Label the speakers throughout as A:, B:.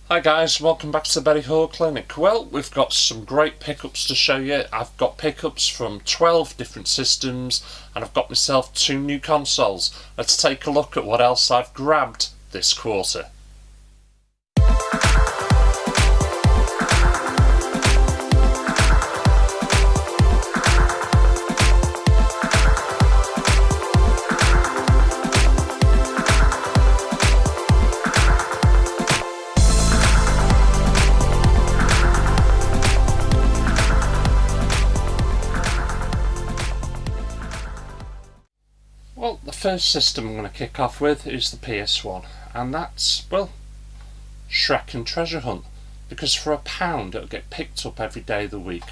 A: Hi guys, welcome back to the Betty Hall Clinic. Well, we've got some great pickups to show you. I've got pickups from 12 different systems and I've got myself 2 new consoles. Let's take a look at what else I've grabbed this quarter. Well, the first system I'm going to kick off with is the PS1, and that's, well, Shrek and Treasure Hunt, because for £1 it'll get picked up every day of the week,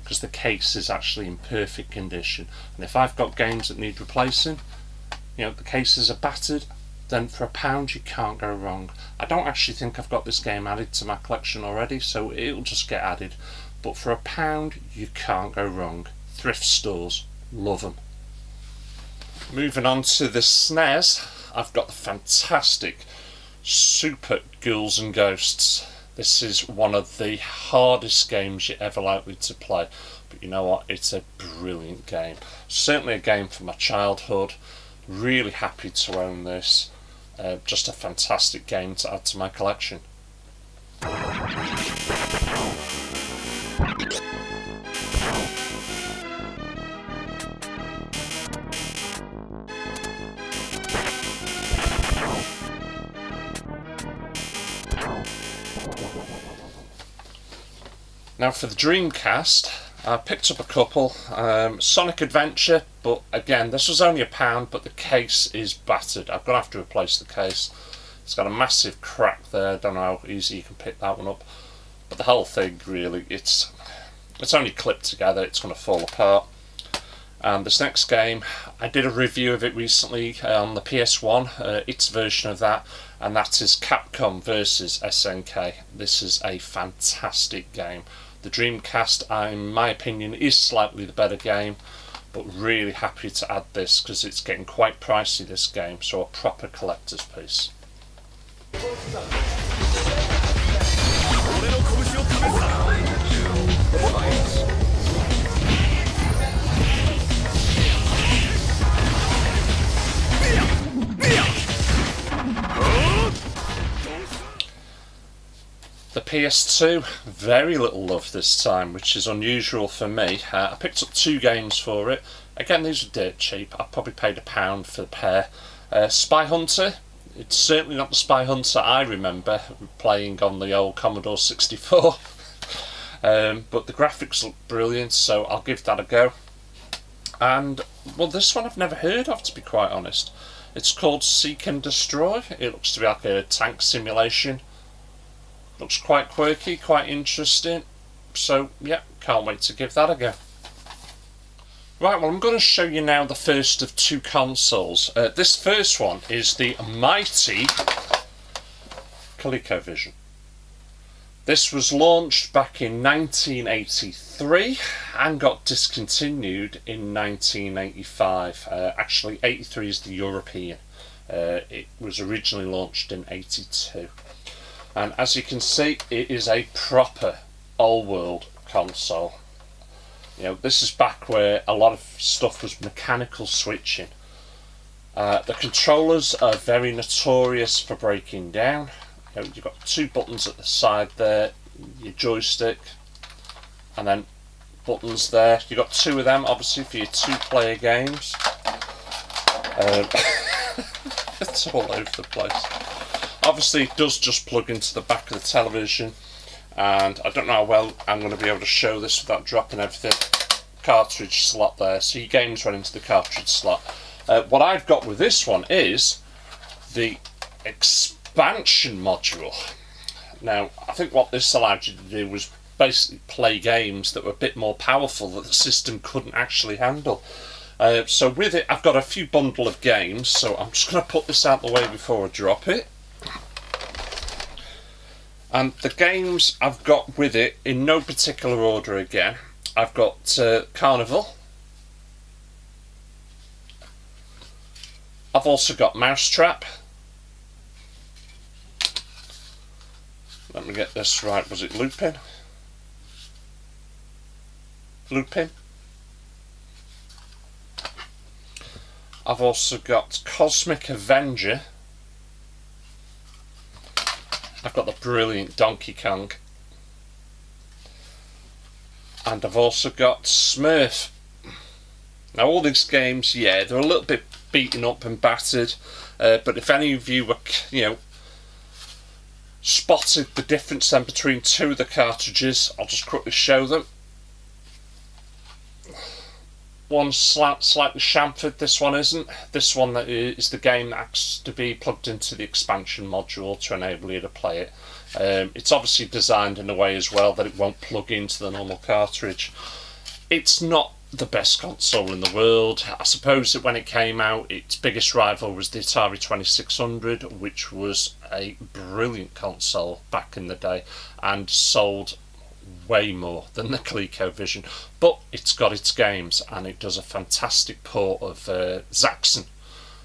A: because the case is actually in perfect condition, and if I've got games that need replacing, the cases are battered, then for £1 you can't go wrong. I don't actually think I've got this game added to my collection already, so it'll just get added, but for £1 you can't go wrong. Thrift stores, love them. Moving on to the SNES, I've got the fantastic Super Ghouls and Ghosts. This is one of the hardest games you're ever likely to play, but you know what, it's a brilliant game. Certainly a game from my childhood. Really happy to own this. Just a fantastic game to add to my collection. Now for the Dreamcast, I picked up a couple. Sonic Adventure, but again, this was only £1, but the case is battered. I'm going to have to replace the case. It's got a massive crack there. Don't know how easy you can pick that one up. But the whole thing, really, it's only clipped together. It's going to fall apart. And this next game, I did a review of it recently on the PS1, its version of that, and that is Capcom vs SNK. This is a fantastic game. The Dreamcast, in my opinion, is slightly the better game, but really happy to add this because it's getting quite pricey, this game, so a proper collector's piece. The PS2, very little love this time, which is unusual for me. I picked up 2 games for it. Again, these are dirt cheap. I probably paid £1 for the pair. Spy Hunter, it's certainly not the Spy Hunter I remember playing on the old Commodore 64. But the graphics look brilliant, so I'll give that a go. And, well, this one I've never heard of, to be quite honest. It's called Seek and Destroy. It looks to be like a tank simulation. Looks quite quirky, quite interesting. So, yeah, can't wait to give that a go. Right, well, I'm going to show you now the first of 2 consoles. This first one is the mighty ColecoVision. This was launched back in 1983 and got discontinued in 1985. Actually, 83 is the European. It was originally launched in 82. And as you can see, it is a proper old-world console. This is back where a lot of stuff was mechanical switching. The controllers are very notorious for breaking down. You've got 2 buttons at the side there, your joystick, and then buttons there. You've got 2 of them, obviously, for your 2-player games. It's all over the place. Obviously, it does just plug into the back of the television, and I don't know how well I'm going to be able to show this without dropping everything. Cartridge slot there, so your games run into the cartridge slot. What I've got with this one is the expansion module. Now, I think what this allowed you to do was basically play games that were a bit more powerful that the system couldn't actually handle. So with it, I've got a few bundle of games, so I'm just going to put this out the way before I drop it. And the games I've got with it, in no particular order again, I've got Carnival. I've also got Mousetrap. Let me get this right. Was it Lupin? Lupin. I've also got Cosmic Avenger. I've got the brilliant Donkey Kong. And I've also got Smurf. Now all these games, yeah, they're a little bit beaten up and battered, but if any of you were, spotted the difference then between two of the cartridges, I'll just quickly show them. One's slightly chamfered, this one isn't. This one that is the game that has to be plugged into the expansion module to enable you to play it. It's obviously designed in a way as well that it won't plug into the normal cartridge. It's not the best console in the world. I suppose that when it came out, its biggest rival was the Atari 2600, which was a brilliant console back in the day and sold way more than the ColecoVision, but it's got its games and it does a fantastic port of Zaxxon.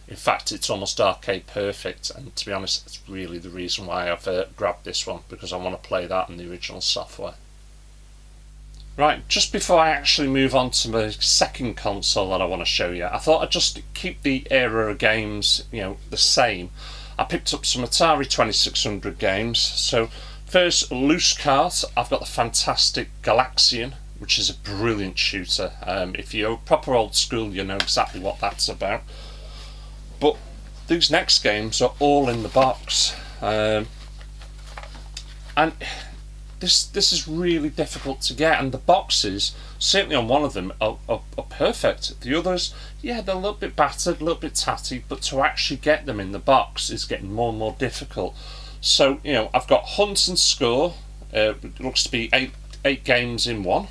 A: In fact, it's almost arcade perfect, and to be honest, that's really the reason why I've grabbed this one, because I want to play that in the original software. Right, just before I actually move on to my second console that I want to show you, I thought I'd just keep the era of games, the same. I picked up some Atari 2600 games. So first, Loose Cart, I've got the fantastic Galaxian, which is a brilliant shooter. If you're proper old school, you know exactly what that's about. But these next games are all in the box. And this is really difficult to get, and the boxes, certainly on one of them, are perfect. The others, yeah, they're a little bit battered, a little bit tatty, but to actually get them in the box is getting more and more difficult. So, I've got Hunt and Score. It looks to be eight games in one.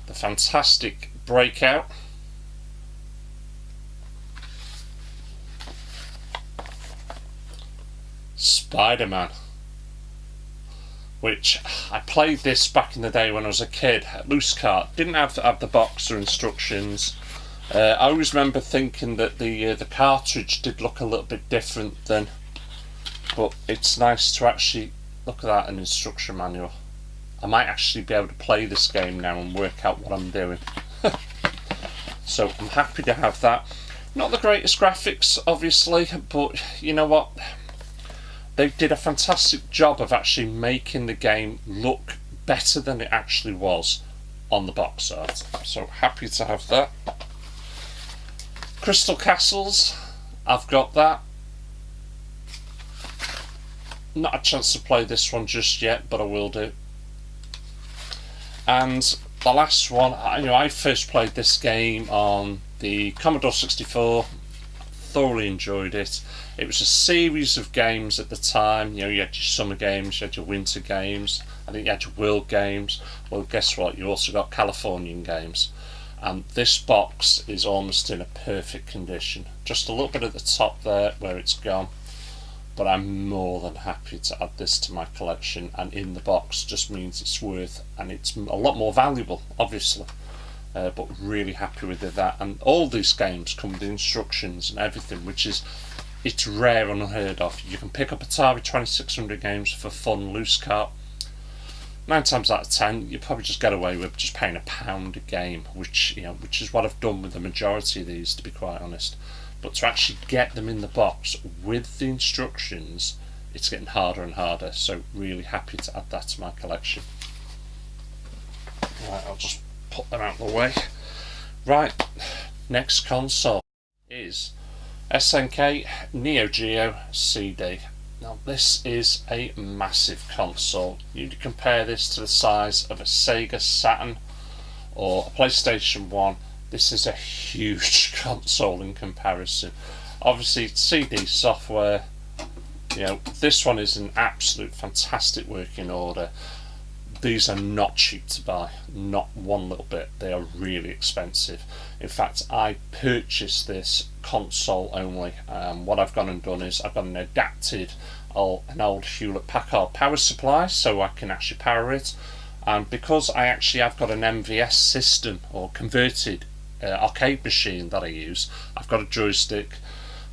A: The fantastic Breakout. Spider-Man, which I played this back in the day when I was a kid. Loose Cart didn't have the box or instructions. I always remember thinking that the cartridge did look a little bit different then, but it's nice to actually look at that, an instruction manual. I might actually be able to play this game now and work out what I'm doing. So I'm happy to have that. Not the greatest graphics, obviously, but you know what? They did a fantastic job of actually making the game look better than it actually was on the box art. So happy to have that. Crystal Castles, I've got that. Not a chance to play this one just yet, but I will do. And the last one, I first played this game on the Commodore 64. Thoroughly enjoyed it. It was a series of games at the time. You had your summer games, you had your winter games, I think you had your world games. Well, guess what? You also got Californian games. And this box is almost in a perfect condition. Just a little bit at the top there where it's gone. But I'm more than happy to add this to my collection, and in the box just means it's worth, and it's a lot more valuable, obviously. But really happy with that, and all these games come with instructions and everything, which is, it's rare and unheard of. You can pick up Atari 2600 games for fun, Loose Cart. 9 times out of 10, you probably just get away with just paying £1 a game, which is what I've done with the majority of these, to be quite honest. But to actually get them in the box with the instructions, it's getting harder and harder. So really happy to add that to my collection. Right, I'll just put them out of the way. Right, next console is SNK Neo Geo CD. Now this is a massive console. You compare this to the size of a Sega Saturn or a PlayStation 1. This is a huge console in comparison. Obviously CD software, this one is an absolute fantastic working order. These are not cheap to buy, not one little bit. They are really expensive. In fact, I purchased this console only. What I've gone and done is I've got an old Hewlett-Packard power supply so I can actually power it. And because I actually have got an MVS system or converted arcade machine that I use, I've got a joystick,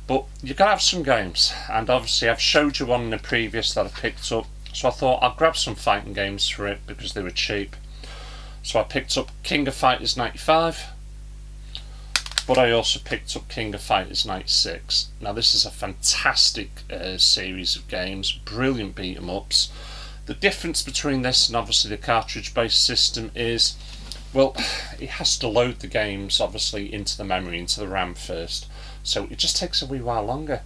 A: But you can have some games, and obviously I've showed you one in the previous that I picked up, so I thought I'll grab some fighting games for it because they were cheap. So I picked up King of Fighters 95, but I also picked up King of Fighters 96. Now this is a fantastic series of games, brilliant beat 'em ups. The difference between this and obviously the cartridge based system is, well, it has to load the games obviously into the memory, into the RAM first, so it just takes a wee while longer.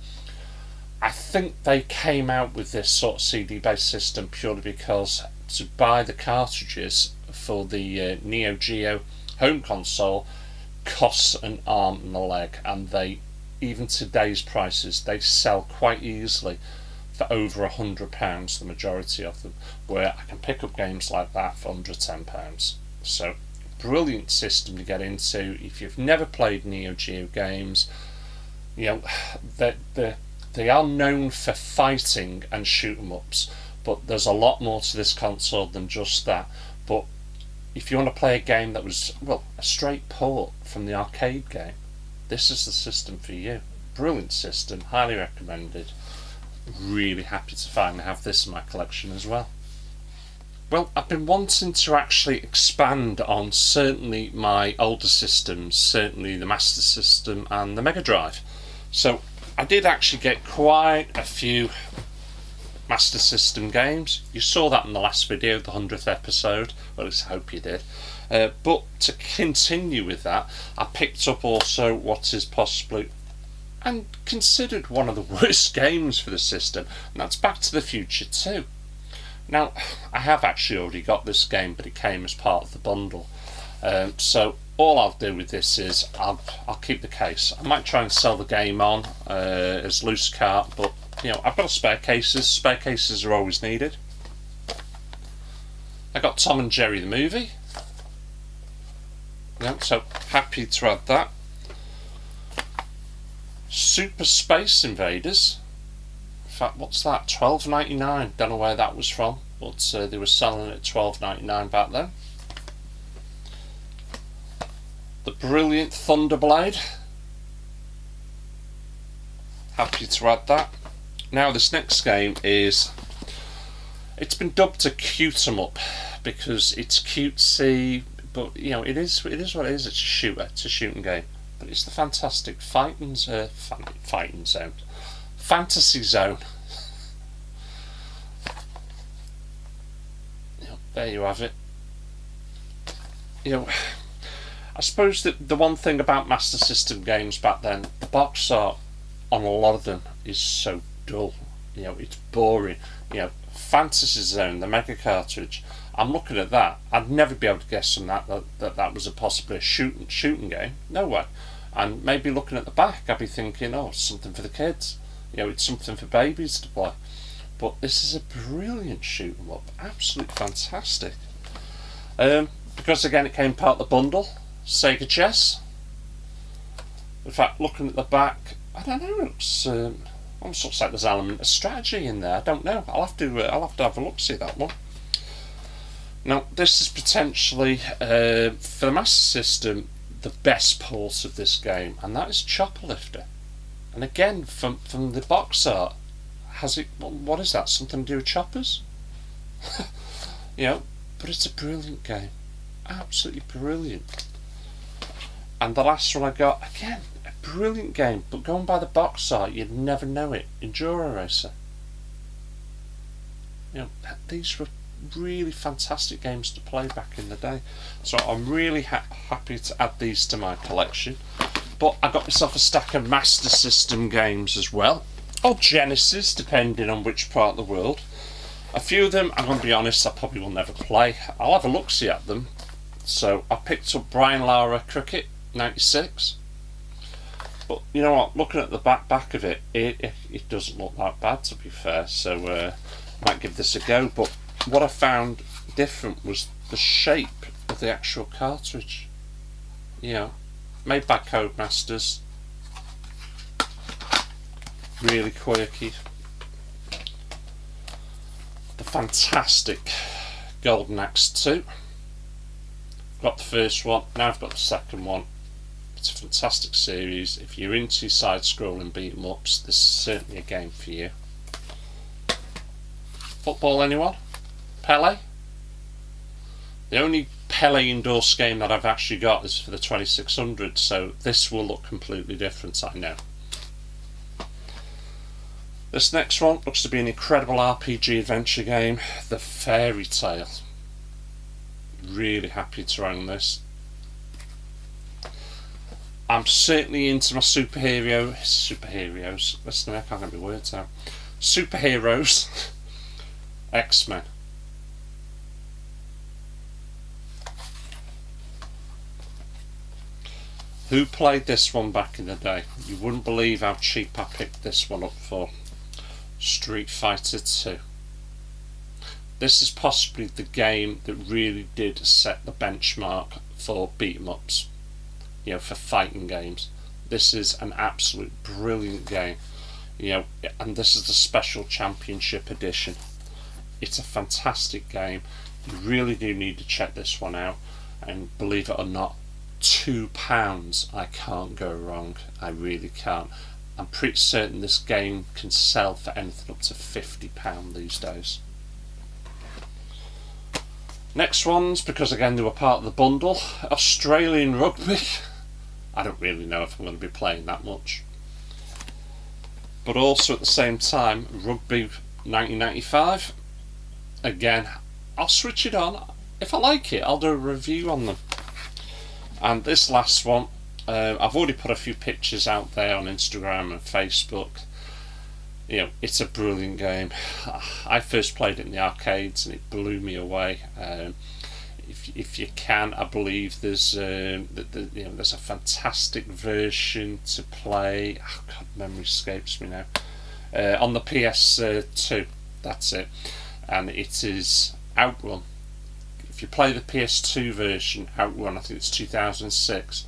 A: I think they came out with this sort of CD based system purely because to buy the cartridges for the Neo Geo home console costs an arm and a leg, and they, even today's prices, they sell quite easily for over £100, the majority of them, where I can pick up games like that for under £10. So brilliant system to get into if you've never played Neo Geo games. You know, they are known for fighting and shoot 'em ups, but there's a lot more to this console than just that. But if you want to play a game that was, well, a straight port from the arcade game, this is the system for you. Brilliant system, highly recommended. Really happy to finally have this in my collection as well. Well, I've been wanting to actually expand on certainly my older systems, certainly the Master System and the Mega Drive. So I did actually get quite a few Master System games. You saw that in the last video, the 100th episode, well, at least I hope you did. But to continue with that, I picked up also what is possibly and considered one of the worst games for the system, and that's Back to the Future 2. Now, I have actually already got this game, but it came as part of the bundle. So all I'll do with this is I'll keep the case. I might try and sell the game on as loose cart, but you know, I've got spare cases. Spare cases are always needed. I got Tom and Jerry the movie. Yeah, so happy to add that. Super Space Invaders. In fact, what's that? $12.99. Don't know where that was from, but they were selling it at $12.99 back then. The brilliant Thunderblade. Happy to add that. Now this next game is, it's been dubbed a cute 'em up because it's cutesy, but you know it is what it is. It's a shooter, it's a shooting game, but it's the fantastic fighting zone, fantasy zone. You know, there you have it. You know, I suppose that the one thing about Master System games back then, the box art on a lot of them is so dull. You know, it's boring. You know, Fantasy Zone, the Mega cartridge. I'm looking at that. I'd never be able to guess from that was possibly a shooting game. No way. And maybe looking at the back, I'd be thinking, oh, it's something for the kids. You know, it's something for babies to play. But this is a brilliant shoot 'em up. Absolutely fantastic. Because again, it came part of the bundle. Sega Chess. In fact, looking at the back, I don't know. It's almost looks like there's an element of strategy in there. I don't know. I'll have to have a look, see that one. Now, this is potentially for the Master System the best port of this game, and that is Chopper Lifter. And again, from the box art, has it? What is that? Something to do with choppers? You know, but it's a brilliant game, absolutely brilliant. And the last one I got, again, a brilliant game, but going by the box art, you'd never know it. Enduro Racer. You know, these were really fantastic games to play back in the day. So I'm really happy to add these to my collection. But I got myself a stack of Master System games as well, or Genesis, depending on which part of the world. A few of them, I'm going to be honest, I probably will never play. I'll have a look-see at them. So I picked up Brian Lara Cricket 96. But you know what, looking at the back of it, it doesn't look that bad, to be fair. So I might give this a go. But what I found different was the shape of the actual cartridge. You know, made by Codemasters. Really quirky. The fantastic Golden Axe 2. Got the first one, now I've got the second one. It's a fantastic series. If you're into side-scrolling beat-em-ups, this is certainly a game for you. Football, anyone? Pele? The only Pele endorsed game that I've actually got is for the 2600, so this will look completely different, I know. This next one looks to be an incredible RPG adventure game, The Fairy Tale. Really happy to own this. I'm certainly into my superheroes. Listen to me, I can't get my words out. Superheroes. X-Men. Who played this one back in the day? You wouldn't believe how cheap I picked this one up for. Street Fighter 2. This is possibly the game that really did set the benchmark for beat-em-ups. You know, for fighting games. This is an absolute brilliant game. You know, and this is the special championship edition. It's a fantastic game. You really do need to check this one out. And believe it or not, £2, I can't go wrong. I really can't. I'm pretty certain this game can sell for anything up to £50 these days. Next ones, because again they were part of the bundle, Australian Rugby. I don't really know if I'm going to be playing that much. But also at the same time, Rugby 1995. Again, I'll switch it on. If I like it, I'll do a review on them. And this last one, I've already put a few pictures out there on Instagram and Facebook. You know, it's a brilliant game. I first played it in the arcades and it blew me away. If you can, I believe there's there's a fantastic version to play. Oh God, memory escapes me now. On the PS2, that's it, and it is Outrun. If you play the PS2 version, Outrun, I think it's 2006.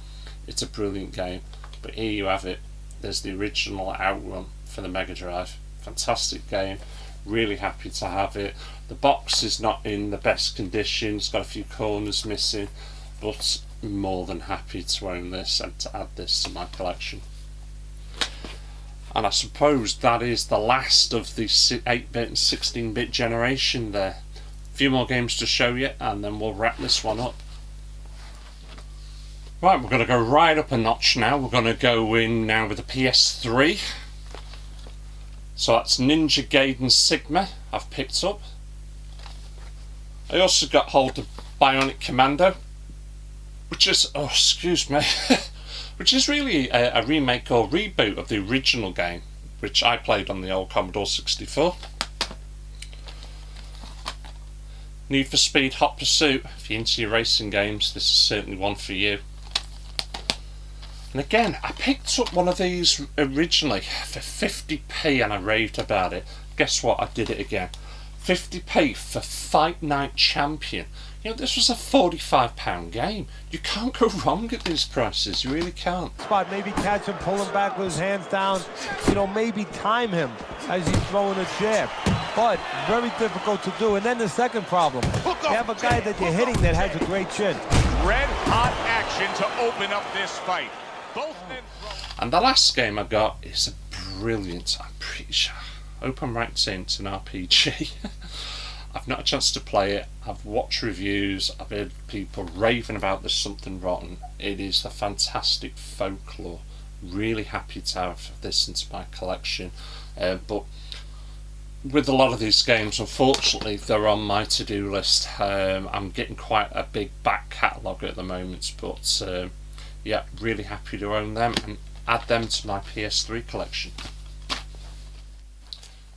A: It's a brilliant game. But here you have it. There's the original Outrun for the Mega Drive. Fantastic game. Really happy to have it. The box is not in the best condition. It's got a few corners missing, but more than happy to own this and to add this to my collection. And I suppose that is the last of the 8-bit and 16-bit generation there. A few more games to show you and then we'll wrap this one up. Right, we're going to go right up a notch now. We're going to go in now with the PS3. So that's Ninja Gaiden Sigma I've picked up. I also got hold of Bionic Commando, which is, oh excuse me, which is really a remake or reboot of the original game, which I played on the old Commodore 64. Need for Speed Hot Pursuit. If you're into your racing games, this is certainly one for you. And again, I picked up one of these originally for 50p and I raved about it. Guess what? I did it again. 50p for Fight Night Champion. You know, this was a £45 game. You can't go wrong at these prices. You really can't.
B: Spot, maybe catch him, pull him back with his hands down. You know, maybe time him as he's throwing a jab. But very difficult to do. And then the second problem, you have a guy that you're hitting that has a great chin.
C: Red hot action to open up this fight. Both men.
A: And the last game I got is a brilliant, I'm pretty sure, open right saying it's an RPG. I've not had a chance to play it. I've watched reviews. I've heard people raving about There's Something Rotten. It is the fantastic Folklore. Really happy to have this into my collection. But with a lot of these games, unfortunately, they're on my to-do list. I'm getting quite a big back catalogue at the moment, but yeah, really happy to own them and add them to my PS3 collection.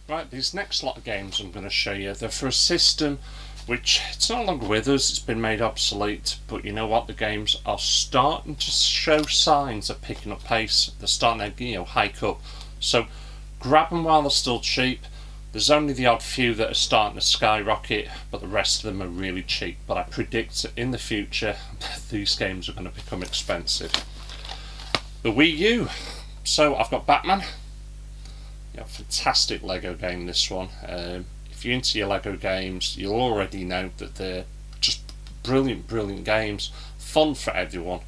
A: Right, these next lot of games I'm going to show you, they're for a system which it's no longer with us, it's been made obsolete, but you know what, the games are starting to show signs of picking up pace. They're starting to, you know, hike up. So grab them while they're still cheap. There's only the odd few that are starting to skyrocket, but the rest of them are really cheap. But I predict that in the future, these games are going to become expensive. The Wii U. So I've got Batman. Yeah, fantastic Lego game, this one. If you're into your Lego games, you'll already know that they're just brilliant, brilliant games. Fun for everyone.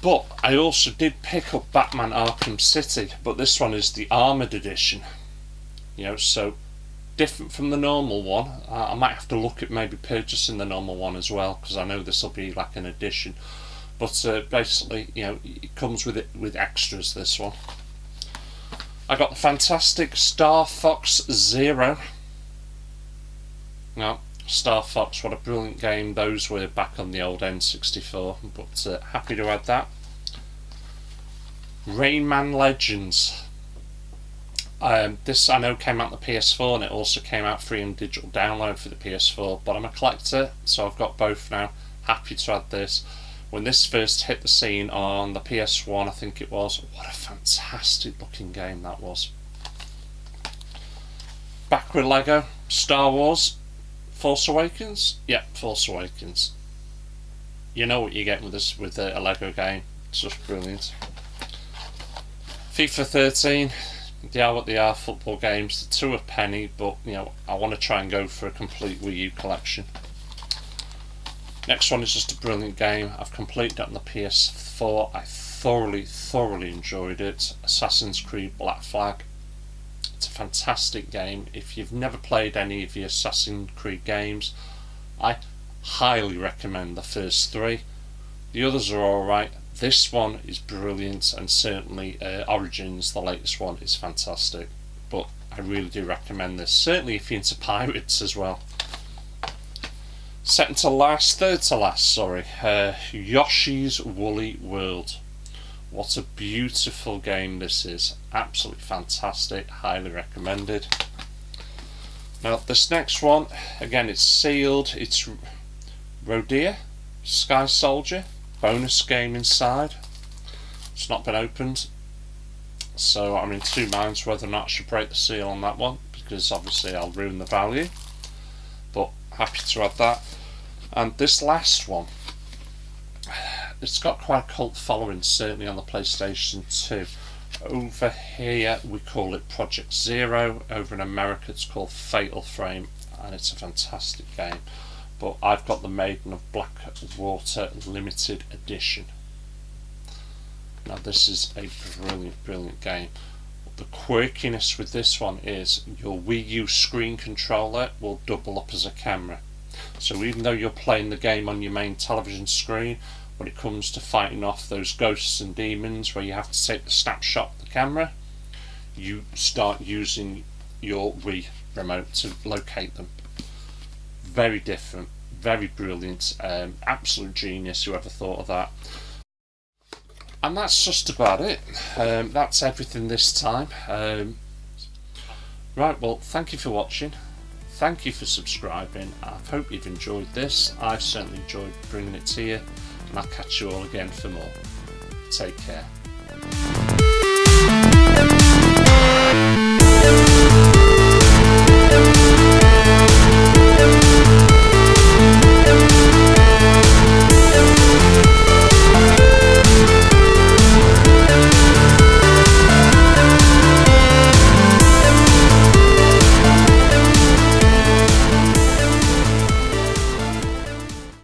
A: But I also did pick up Batman Arkham City, but this one is the Armoured Edition. You know, so different from the normal one. I might have to look at maybe purchasing the normal one as well, because I know this will be like an edition. But basically, you know, it comes with extras, this one. I got the fantastic Star Fox Zero. Now, Star Fox, what a brilliant game those were back on the old N64, but happy to add that. Rayman Legends. This I know came out on the PS4, and it also came out free in digital download for the PS4, but I'm a collector, so I've got both now. Happy to add this. When this first hit the scene on the PS1, I think it was, what a fantastic looking game that was. Back with Lego, Star Wars, Force Awakens? Yep, Force Awakens. You know what you're getting with this, with a Lego game. It's just brilliant. FIFA 13. They are what they are, football games. The two a penny, but you know, I want to try and go for a complete Wii U collection. Next one is just a brilliant game. I've completed it on the PS4. I thoroughly enjoyed it. Assassin's Creed Black Flag. It's a fantastic game. If you've never played any of the Assassin's Creed games, I highly recommend the first three. The others are alright. This one is brilliant, and certainly Origins, the latest one, is fantastic. But I really do recommend this, certainly if you're into pirates as well. Third to last, sorry. Yoshi's Woolly World. What a beautiful game this is. Absolutely fantastic. Highly recommended. Now this next one, again it's sealed. It's Rodea, Sky Soldier. Bonus game inside. It's not been opened. So I'm in two minds whether or not I should break the seal on that one, because obviously I'll ruin the value. But happy to add that. And this last one, it's got quite a cult following, certainly on the PlayStation 2. Over here we call it Project Zero. Over in America it's called Fatal Frame, and it's a fantastic game. But I've got the Maiden of Blackwater Limited Edition. Now this is a brilliant game. The quirkiness with this one is your Wii U screen controller will double up as a camera. So even though you're playing the game on your main television screen, when it comes to fighting off those ghosts and demons where you have to take the snapshot of the camera, you start using your Wii remote to locate them. Very different, very brilliant, absolute genius, whoever thought of that. And that's just about it. That's everything this time. Right, well, thank you for watching. Thank you for subscribing. I hope you've enjoyed this. I've certainly enjoyed bringing it to you, and I'll catch you all again for more. Take care.